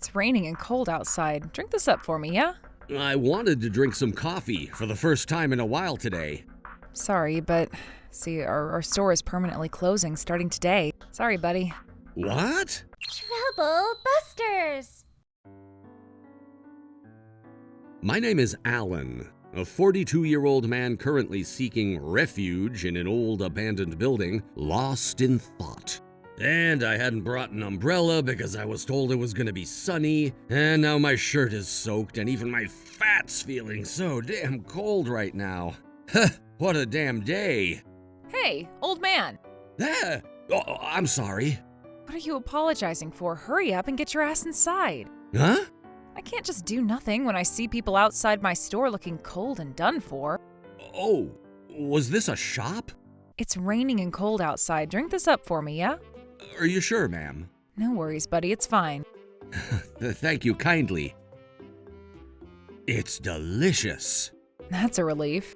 It's raining and cold outside. Drink this up for me, yeah? I wanted to drink some coffee for the first time in a while today. Sorry, but see, our store is permanently closing starting today. Sorry, buddy. What? Trouble Busters! My name is Alan, a 42-year-old man currently seeking refuge in an old abandoned building, lost in thought. And I hadn't brought an umbrella because I was told it was gonna be sunny, and now my shirt is soaked and even my fat's feeling so damn cold right now. Huh, what a damn day. Hey, old man. Ah, oh, I'm sorry. What are you apologizing for? Hurry up and get your ass inside. Huh? I can't just do nothing when I see people outside my store looking cold and done for. Oh, was this a shop? It's raining and cold outside. Drink this up for me, yeah? Are you sure, ma'am? No worries, buddy. It's fine. Thank you kindly. It's delicious. That's a relief.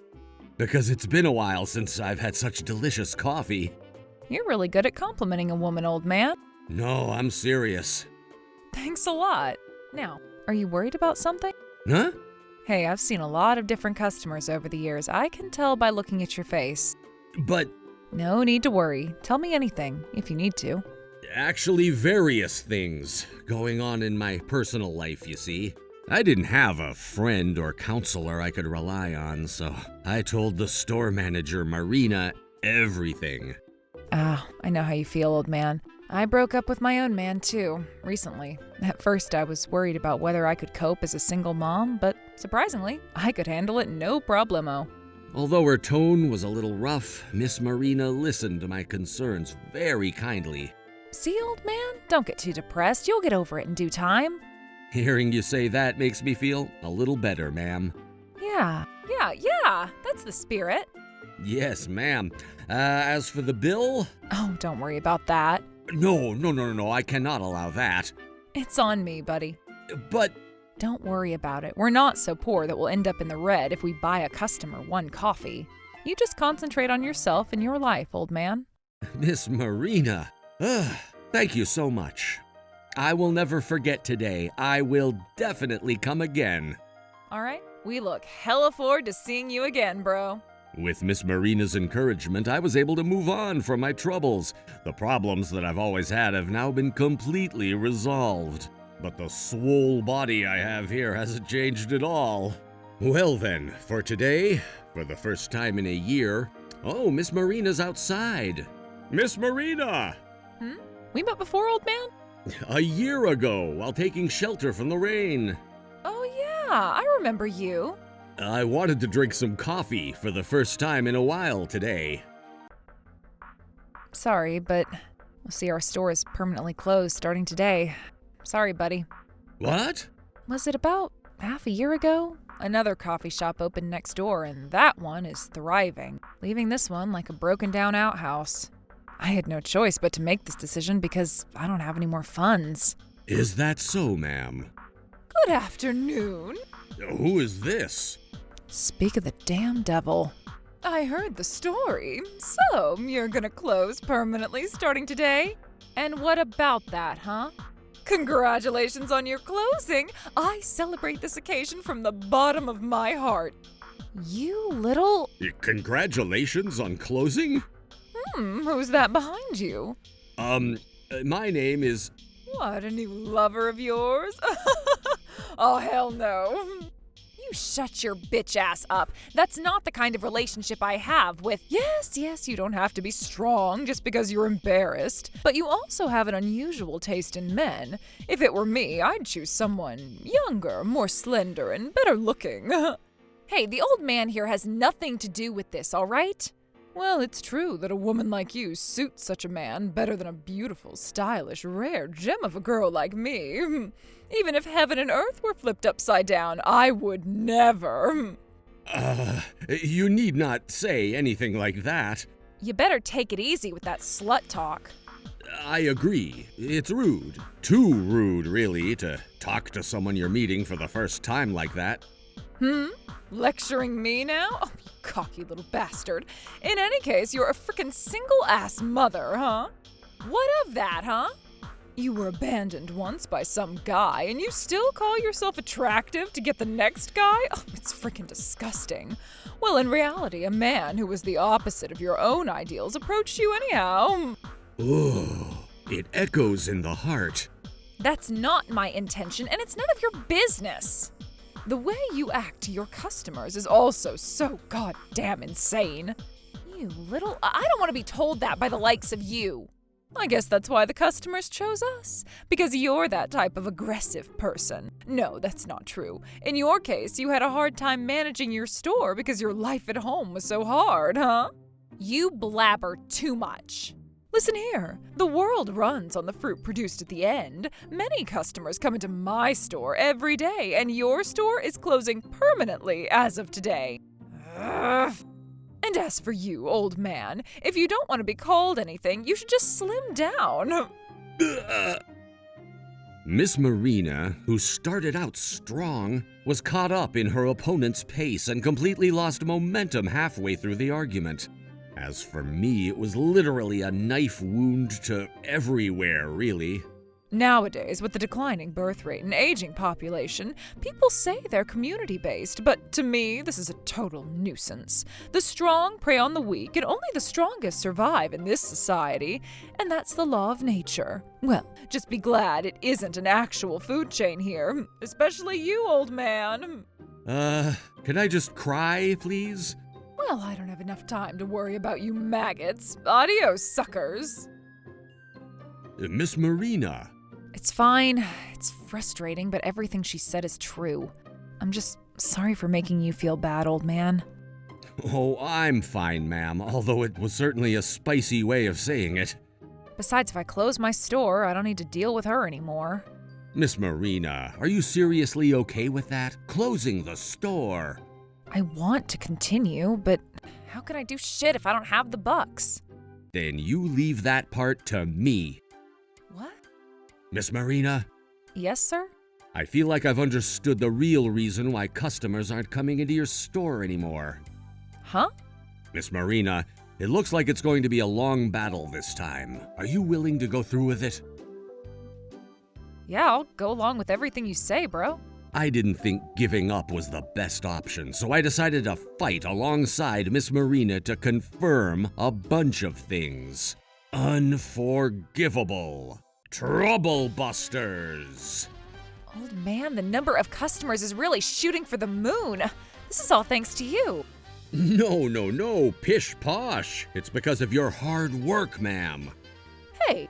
Because it's been a while since I've had such delicious coffee. You're really good at complimenting a woman, old man. No, I'm serious. Thanks a lot. Now, are you worried about something? Huh? Hey, I've seen a lot of different customers over the years. I can tell by looking at your face. But No need to worry. Tell me anything, if you need to. actually various things going on in my personal life, you see. I didn't have a friend or counselor I could rely on, so I told the store manager, Marina, everything. I know how you feel, old man. I broke up with my own man, too, recently. At first, I was worried about whether I could cope as a single mom, but surprisingly, I could handle it no problemo. Although her tone was a little rough, Miss Marina listened to my concerns very kindly. See, old man? Don't get too depressed. You'll get over it in due time. Hearing you say that makes me feel a little better, ma'am. Yeah. That's the spirit. Yes, ma'am. As for the bill? Oh, don't worry about that. No, I cannot allow that. It's on me, buddy. But, Don't worry about it. We're not so poor that we'll end up in the red if we buy a customer one coffee. You just concentrate on yourself and your life, old man. Miss Marina, thank you so much. I will never forget today. I will definitely come again. All right? We look hella forward to seeing you again, bro. With Miss Marina's encouragement, I was able to move on from my troubles. The problems that I've always had have now been completely resolved. But the swole body I have here hasn't changed at all. Well then, for today, for the first time in a year, oh, Miss Marina's outside. Miss Marina! We met before, old man? A year ago, while taking shelter from the rain. Oh, yeah. I remember you. I wanted to drink some coffee for the first time in a while today. Sorry, but we'll see our store is permanently closed starting today. Sorry, buddy. What? Was it about half a year ago? Another coffee shop opened next door, and that one is thriving, leaving this one like a broken-down outhouse. I had no choice but to make this decision because I don't have any more funds. Is that so, ma'am? Good afternoon. Who is this? Speak of the damn devil. I heard the story. So, you're gonna close permanently starting today? And what about that, huh? Congratulations on your closing. I celebrate this occasion from the bottom of my heart. You little... Congratulations on closing? Who's that behind you? My name is... What, a new lover of yours? Oh, hell no. You shut your bitch ass up. That's not the kind of relationship I have with... Yes, you don't have to be strong just because you're embarrassed. But you also have an unusual taste in men. If it were me, I'd choose someone younger, more slender, and better looking. Hey, the old man here has nothing to do with this, all right? Well, it's true that a woman like you suits such a man better than a beautiful, stylish, rare gem of a girl like me. Even if heaven and earth were flipped upside down, I would never. You need not say anything like that. You better take it easy with that slut talk. I agree. It's rude. Too rude, really, to talk to someone you're meeting for the first time like that. Lecturing me now? Oh, you cocky little bastard. In any case, you're a frickin' single-ass mother, huh? What of that, huh? You were abandoned once by some guy, and you still call yourself attractive to get the next guy? Oh, it's freaking disgusting. Well, in reality, a man who was the opposite of your own ideals approached you anyhow. Oh, it echoes in the heart. That's not my intention, and it's none of your business. The way you act to your customers is also so goddamn insane. You little... I don't want to be told that by the likes of you. I guess that's why the customers chose us, because you're that type of aggressive person. No, that's not true. In your case, you had a hard time managing your store because your life at home was so hard, huh? You blabber too much. Listen here, the world runs on the fruit produced at the end. Many customers come into my store every day, and your store is closing permanently as of today. Ugh. And as for you, old man, if you don't want to be called anything, you should just slim down. Miss Marina, who started out strong, was caught up in her opponent's pace and completely lost momentum halfway through the argument. As for me, it was literally a knife wound to everywhere, really. Nowadays, with the declining birth rate and aging population, people say they're community-based, but to me, this is a total nuisance. The strong prey on the weak, and only the strongest survive in this society, and that's the law of nature. Well, just be glad it isn't an actual food chain here, especially you, old man. Can I just cry, please? Well, I don't have enough time to worry about you maggots. Adios, suckers. Miss Marina. It's fine. It's frustrating, but everything she said is true. I'm just sorry for making you feel bad, old man. Oh, I'm fine, ma'am, although it was certainly a spicy way of saying it. Besides, if I close my store, I don't need to deal with her anymore. Miss Marina, are you seriously okay with that? Closing the store? I want to continue, but how can I do shit if I don't have the bucks? Then you leave that part to me. What? Miss Marina? Yes, sir? I feel like I've understood the real reason why customers aren't coming into your store anymore. Huh? Miss Marina, it looks like it's going to be a long battle this time. Are you willing to go through with it? Yeah, I'll go along with everything you say, bro. I didn't think giving up was the best option, so I decided to fight alongside Miss Marina to confirm a bunch of things. Unforgivable. Trouble busters. Old man, the number of customers is really shooting for the moon. This is all thanks to you. No, pish posh. It's because of your hard work, ma'am. Hey!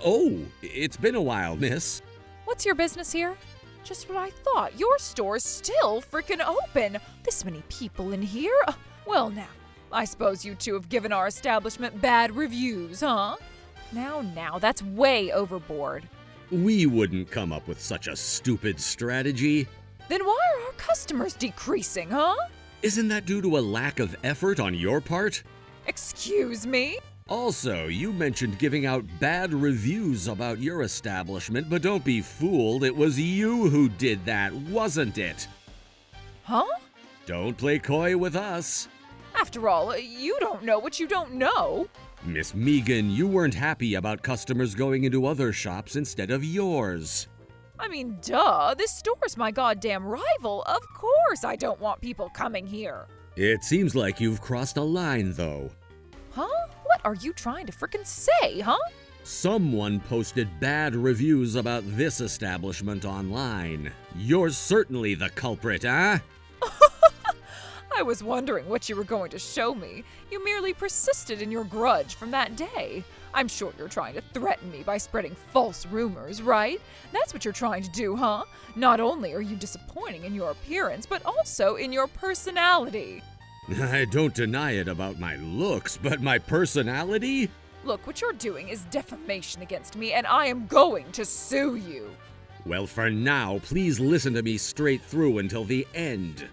Oh, it's been a while, miss. What's your business here? Just what I thought. Your store's still freaking open. This many people in here? Well, now, I suppose you two have given our establishment bad reviews, huh? Now, that's way overboard. We wouldn't come up with such a stupid strategy. Then why are our customers decreasing, huh? Isn't that due to a lack of effort on your part? Excuse me? Also, you mentioned giving out bad reviews about your establishment, but don't be fooled, it was you who did that, wasn't it? Huh? Don't play coy with us. After all, you don't know what you don't know. Miss Megan, you weren't happy about customers going into other shops instead of yours. I mean, duh, this store's my goddamn rival. Of course I don't want people coming here. It seems like you've crossed a line, though. Huh? What are you trying to frickin' say, huh? Someone posted bad reviews about this establishment online. You're certainly the culprit, huh? I was wondering what you were going to show me. You merely persisted in your grudge from that day. I'm sure you're trying to threaten me by spreading false rumors, right? That's what you're trying to do, huh? Not only are you disappointing in your appearance, but also in your personality. I don't deny it about my looks, but my personality? Look, what you're doing is defamation against me, and I am going to sue you. Well, for now, please listen to me straight through until the end.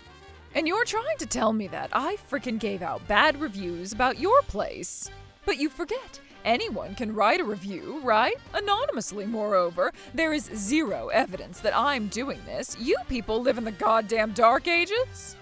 And you're trying to tell me that I frickin' gave out bad reviews about your place. But you forget, anyone can write a review, right? Anonymously, moreover. There is zero evidence that I'm doing this. You people live in the goddamn Dark Ages?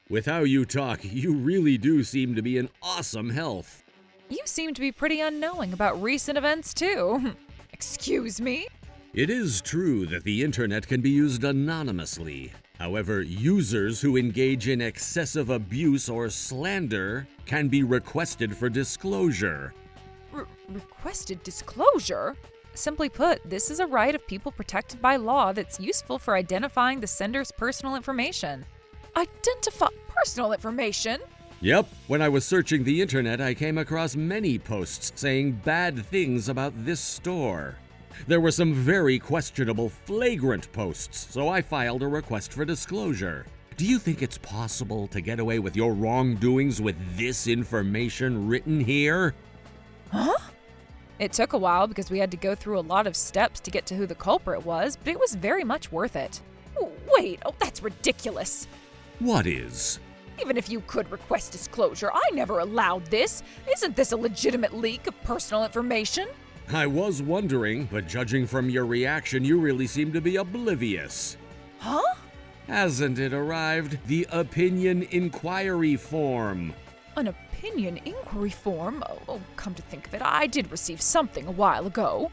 With how you talk, you really do seem to be in awesome health. You seem to be pretty unknowing about recent events, too. Excuse me? It is true that the internet can be used anonymously. However, users who engage in excessive abuse or slander can be requested for disclosure. Requested disclosure? Simply put, this is a right of people protected by law that's useful for identifying the sender's personal information. Identify personal information? Yep, when I was searching the internet, I came across many posts saying bad things about this store. There were some very questionable, flagrant posts, so I filed a request for disclosure. Do you think it's possible to get away with your wrongdoings with this information written here? Huh? It took a while because we had to go through a lot of steps to get to who the culprit was, but it was very much worth it. Wait, that's ridiculous. What is? Even if you could request disclosure, I never allowed this. Isn't this a legitimate leak of personal information? I was wondering, but judging from your reaction, you really seem to be oblivious. Huh? Hasn't it arrived? The opinion inquiry form. An opinion inquiry form? Oh, come to think of it, I did receive something a while ago.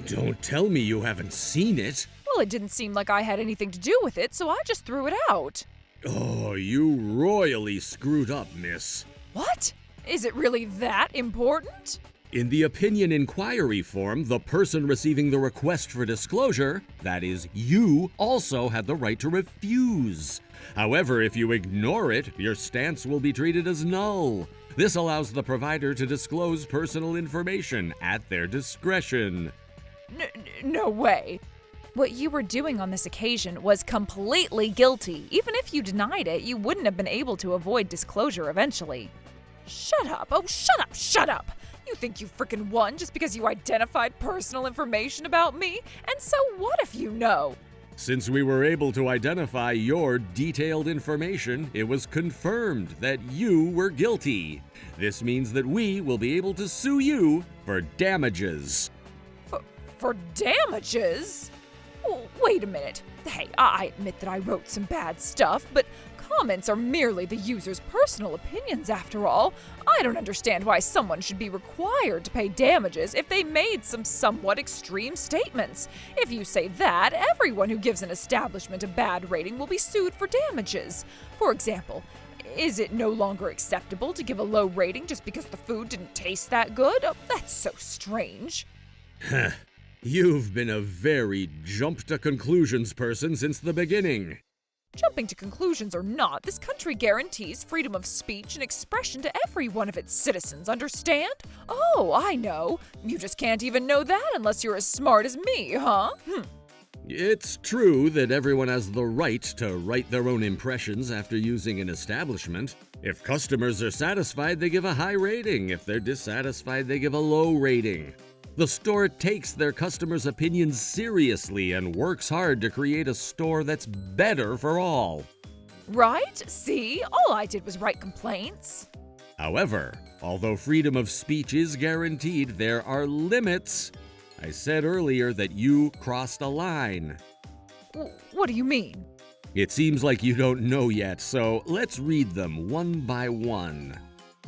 Don't tell me you haven't seen it. Well, it didn't seem like I had anything to do with it, so I just threw it out. Oh, you royally screwed up, miss. What? Is it really that important? In the opinion inquiry form, the person receiving the request for disclosure, that is, you, also had the right to refuse. However, if you ignore it, your stance will be treated as null. This allows the provider to disclose personal information at their discretion. No way. What you were doing on this occasion was completely guilty. Even if you denied it, you wouldn't have been able to avoid disclosure eventually. Shut up. Oh, shut up. You think you frickin' won just because you identified personal information about me? And so what if you know? Since we were able to identify your detailed information, it was confirmed that you were guilty. This means that we will be able to sue you for damages. For damages? Wait a minute. Hey, I admit that I wrote some bad stuff, but comments are merely the user's personal opinions after all. I don't understand why someone should be required to pay damages if they made some somewhat extreme statements. If you say that, everyone who gives an establishment a bad rating will be sued for damages. For example, is it no longer acceptable to give a low rating just because the food didn't taste that good? Oh, that's so strange. You've been a very jump-to-conclusions person since the beginning. Jumping to conclusions or not, this country guarantees freedom of speech and expression to every one of its citizens, understand? Oh, I know. You just can't even know that unless you're as smart as me, huh? It's true that everyone has the right to write their own impressions after using an establishment. If customers are satisfied, they give a high rating. If they're dissatisfied, they give a low rating. The store takes their customers' opinions seriously and works hard to create a store that's better for all. Right? See? All I did was write complaints. However, although freedom of speech is guaranteed, there are limits. I said earlier that you crossed a line. What do you mean? It seems like you don't know yet, so let's read them one by one.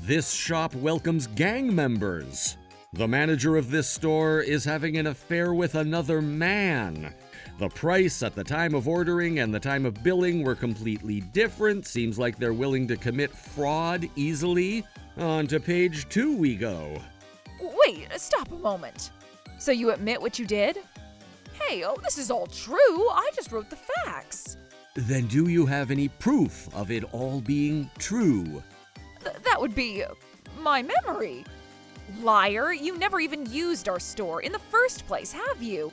This shop welcomes gang members. The manager of this store is having an affair with another man. The price at the time of ordering and the time of billing were completely different. Seems like they're willing to commit fraud easily. On to page 2 we go. Wait, stop a moment. So you admit what you did? Hey, this is all true. I just wrote the facts. Then do you have any proof of it all being true? That would be my memory. Liar, you never even used our store in the first place, have you?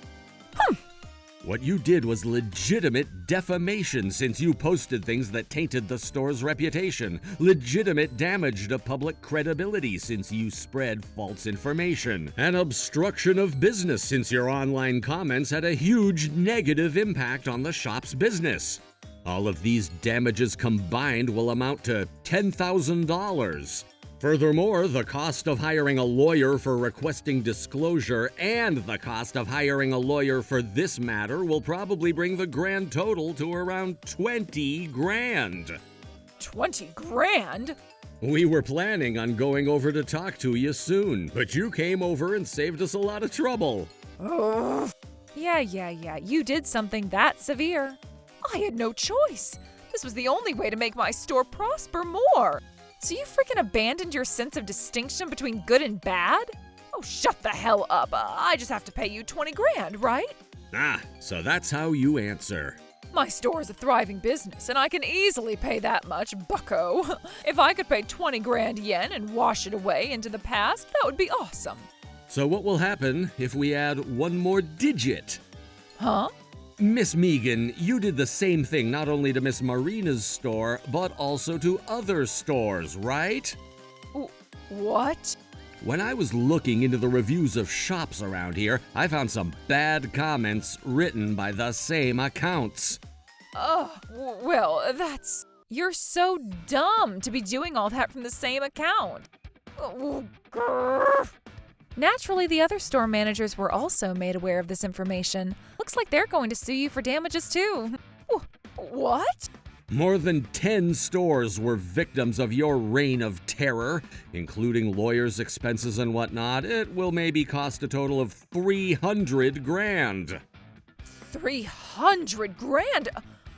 What you did was legitimate defamation since you posted things that tainted the store's reputation. Legitimate damage to public credibility since you spread false information. And obstruction of business since your online comments had a huge negative impact on the shop's business. All of these damages combined will amount to $10,000. Furthermore, the cost of hiring a lawyer for requesting disclosure and the cost of hiring a lawyer for this matter will probably bring the grand total to around 20 grand. 20 grand? We were planning on going over to talk to you soon, but you came over and saved us a lot of trouble. Oh. Yeah, you did something that severe. I had no choice. This was the only way to make my store prosper more. So you freaking abandoned your sense of distinction between good and bad? Oh, shut the hell up. I just have to pay you 20 grand, right? Ah, so that's how you answer. My store is a thriving business, and I can easily pay that much, bucko. If I could pay 20 grand yen and wash it away into the past, that would be awesome. So what will happen if we add one more digit? Huh? Miss Megan, you did the same thing not only to Miss Marina's store, but also to other stores, right? What? When I was looking into the reviews of shops around here, I found some bad comments written by the same accounts. Oh, well, that's... You're so dumb to be doing all that from the same account. Naturally, the other store managers were also made aware of this information. Looks like they're going to sue you for damages too. What? More than 10 stores were victims of your reign of terror, including lawyers' expenses and whatnot. It will maybe cost a total of 300 grand. 300 grand?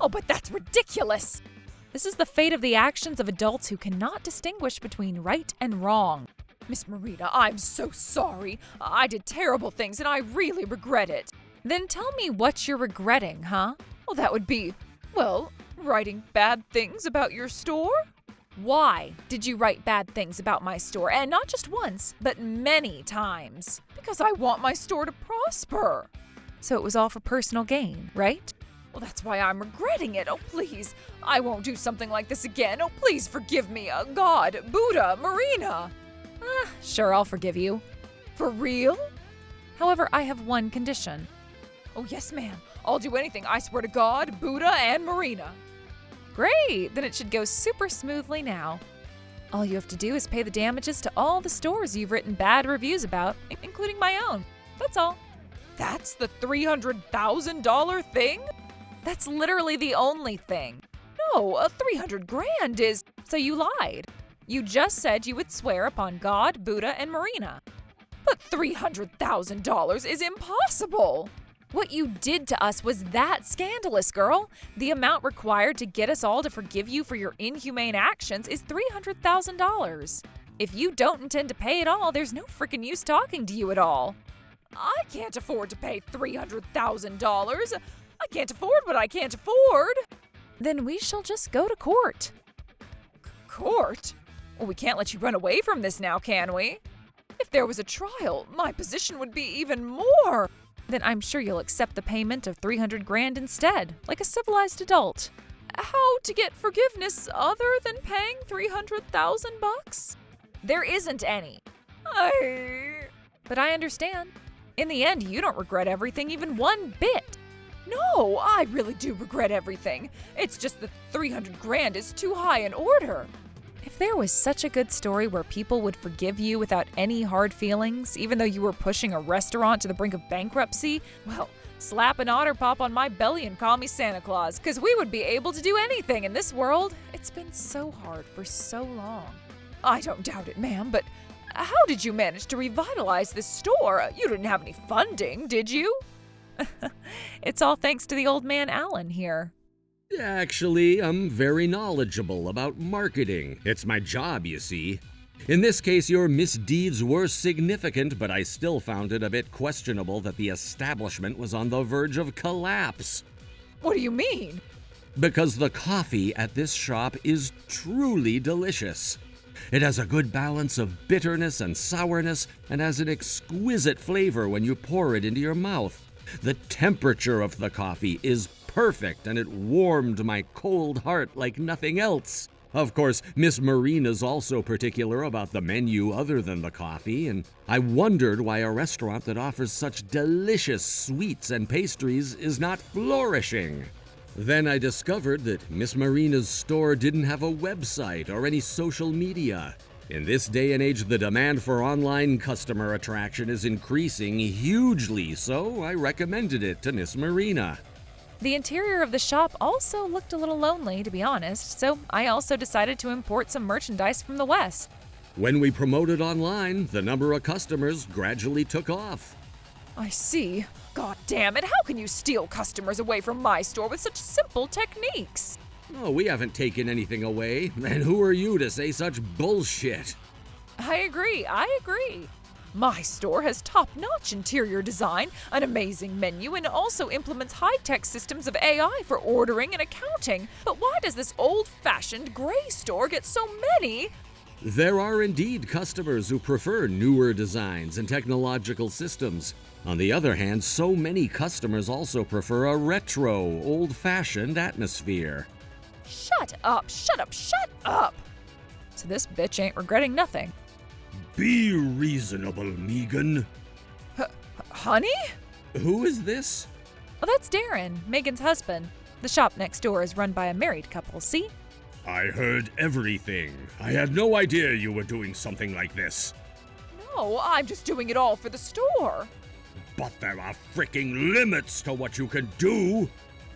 Oh, but that's ridiculous. This is the fate of the actions of adults who cannot distinguish between right and wrong. Miss Marina, I'm so sorry. I did terrible things and I really regret it. Then tell me what you're regretting, huh? Well, that would be, well, writing bad things about your store? Why did you write bad things about my store? And not just once, but many times. Because I want my store to prosper. So it was all for personal gain, right? Well, that's why I'm regretting it. Oh, please. I won't do something like this again. Oh, please forgive me. God, Buddha, Marina. Sure, I'll forgive you. For real? However, I have one condition. Oh, yes, ma'am. I'll do anything, I swear to God, Buddha, and Marina. Great, then it should go super smoothly now. All you have to do is pay the damages to all the stores you've written bad reviews about, including my own. That's all. That's the $300,000 thing? That's literally the only thing. No, 300 grand is... So you lied. You just said you would swear upon God, Buddha, and Marina. But $300,000 is impossible. What you did to us was that scandalous, girl. The amount required to get us all to forgive you for your inhumane actions is $300,000. If you don't intend to pay it all, there's no freaking use talking to you at all. I can't afford to pay $300,000. I can't afford what I can't afford. Then we shall just go to court. Court? Well, we can't let you run away from this now, can we? If there was a trial, my position would be even more. Then I'm sure you'll accept the payment of 300 grand instead, like a civilized adult. How to get forgiveness other than paying 300,000 bucks? There isn't any. But I understand. In the end, you don't regret everything even one bit. No, I really do regret everything. It's just that 300 grand is too high an order. If there was such a good story where people would forgive you without any hard feelings, even though you were pushing a restaurant to the brink of bankruptcy, well, slap an otter pop on my belly and call me Santa Claus, because we would be able to do anything in this world. It's been so hard for so long. I don't doubt it, ma'am, but how did you manage to revitalize this store? You didn't have any funding, did you? It's all thanks to the old man Alan here. Actually, I'm very knowledgeable about marketing. It's my job, you see. In this case, your misdeeds were significant, but I still found it a bit questionable that the establishment was on the verge of collapse. What do you mean? Because the coffee at this shop is truly delicious. It has a good balance of bitterness and sourness and has an exquisite flavor when you pour it into your mouth. The temperature of the coffee is perfect and it warmed my cold heart like nothing else. Of course, Miss Marina's also particular about the menu other than the coffee, and I wondered why a restaurant that offers such delicious sweets and pastries is not flourishing. Then I discovered that Miss Marina's store didn't have a website or any social media. In this day and age, the demand for online customer attraction is increasing hugely, so I recommended it to Miss Marina. The interior of the shop also looked a little lonely, to be honest, so I also decided to import some merchandise from the West. When we promoted online, the number of customers gradually took off. I see. God damn it, how can you steal customers away from my store with such simple techniques? Oh, we haven't taken anything away, and who are you to say such bullshit? I agree. My store has top-notch interior design, an amazing menu, and also implements high-tech systems of AI for ordering and accounting. But why does this old-fashioned gray store get so many? There are indeed customers who prefer newer designs and technological systems. On the other hand, so many customers also prefer a retro, old-fashioned atmosphere. Shut up! So this bitch ain't regretting nothing. Be reasonable, Megan. Honey? Who is this? Oh, that's Darren, Megan's husband. The shop next door is run by a married couple, see? I heard everything. I had no idea you were doing something like this. No, I'm just doing it all for the store. But there are freaking limits to what you can do.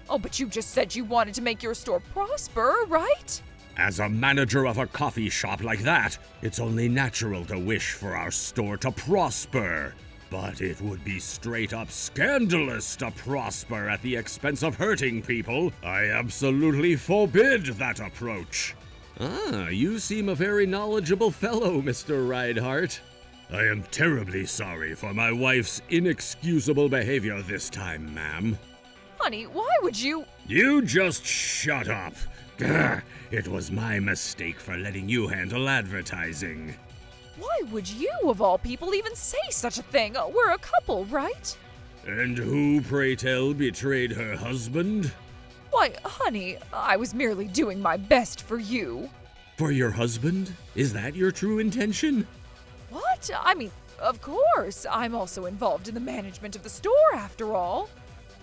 Oh, but you just said you wanted to make your store prosper, right? As a manager of a coffee shop like that, it's only natural to wish for our store to prosper. But it would be straight up scandalous to prosper at the expense of hurting people. I absolutely forbid that approach. Ah, you seem a very knowledgeable fellow, Mr. Reinhardt. I am terribly sorry for my wife's inexcusable behavior this time, ma'am. Honey, why would you? You just shut up. Gah, it was my mistake for letting you handle advertising. Why would you, of all people, even say such a thing? We're a couple, right? And who, pray tell, betrayed her husband? Why, honey, I was merely doing my best for you. For your husband? Is that your true intention? What? I mean, of course. I'm also involved in the management of the store, after all.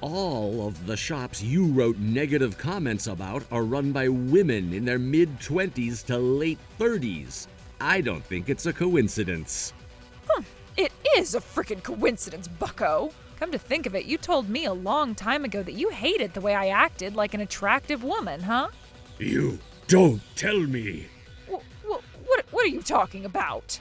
All of the shops you wrote negative comments about are run by women in their mid-20s to late 30s. I don't think it's a coincidence. It is a frickin' coincidence, bucko. Come to think of it, you told me a long time ago that you hated the way I acted like an attractive woman, huh? You don't tell me. What are you talking about?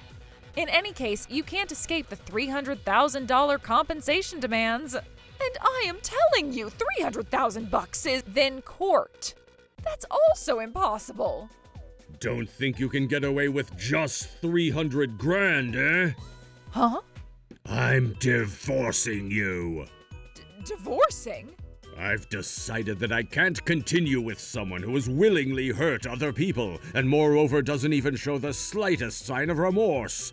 In any case, you can't escape the $300,000 compensation demands. And I am telling you, $300,000 is then court. That's also impossible. Don't think you can get away with just 300 grand, eh? Huh? I'm divorcing you. Divorcing? I've decided that I can't continue with someone who has willingly hurt other people and moreover doesn't even show the slightest sign of remorse.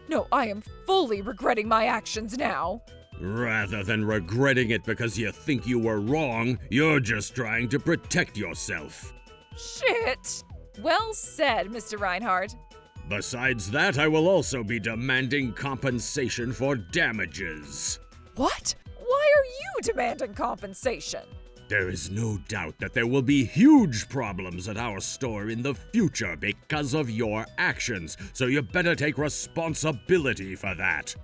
No, I am fully regretting my actions now. Rather than regretting it because you think you were wrong, you're just trying to protect yourself. Shit! Well said, Mr. Reinhardt. Besides that, I will also be demanding compensation for damages. What? Why are you demanding compensation? There is no doubt that there will be huge problems at our store in the future because of your actions, so you better take responsibility for that.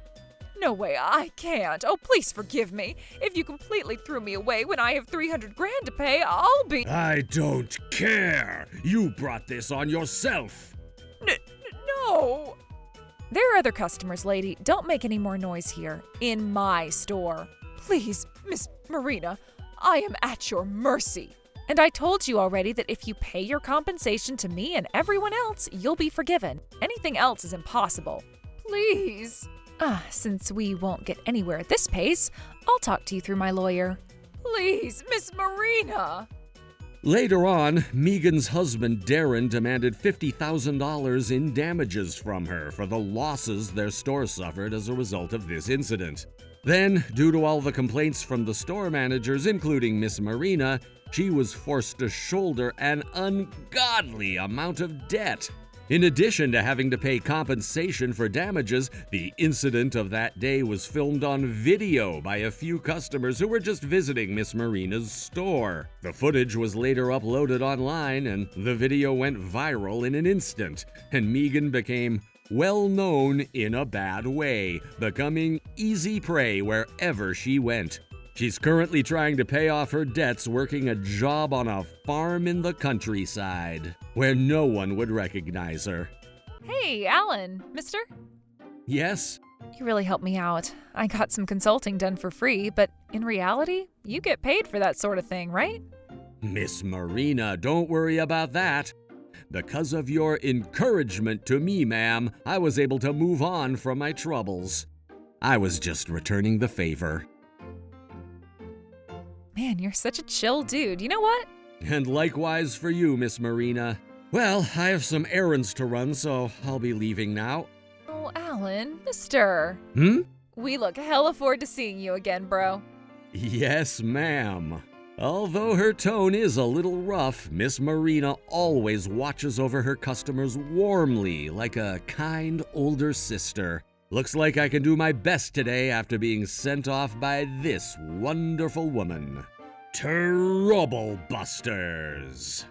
No way, I can't. Oh, please forgive me. If you completely threw me away when I have 300 grand to pay, I'll be— I don't care. You brought this on yourself. No. There are other customers, lady. Don't make any more noise here. In my store. Please, Miss Marina, I am at your mercy. And I told you already that if you pay your compensation to me and everyone else, you'll be forgiven. Anything else is impossible. Please. Since we won't get anywhere at this pace, I'll talk to you through my lawyer. Please, Miss Marina! Later on, Megan's husband Darren demanded $50,000 in damages from her for the losses their store suffered as a result of this incident. Then, due to all the complaints from the store managers, including Miss Marina, she was forced to shoulder an ungodly amount of debt. In addition to having to pay compensation for damages, the incident of that day was filmed on video by a few customers who were just visiting Miss Marina's store. The footage was later uploaded online, and the video went viral in an instant, and Megan became well known in a bad way, becoming easy prey wherever she went. She's currently trying to pay off her debts working a job on a farm in the countryside, where no one would recognize her. Hey, Alan, mister? Yes? You really helped me out. I got some consulting done for free, but in reality, you get paid for that sort of thing, right? Miss Marina, don't worry about that. Because of your encouragement to me, ma'am, I was able to move on from my troubles. I was just returning the favor. Man, you're such a chill dude. You know what? And likewise for you, Miss Marina. Well, I have some errands to run, so I'll be leaving now. Oh, Alan, mister. We look hella forward to seeing you again, bro. Yes, ma'am. Although her tone is a little rough, Miss Marina always watches over her customers warmly, like a kind older sister. Looks like I can do my best today after being sent off by this wonderful woman. Trouble Busters!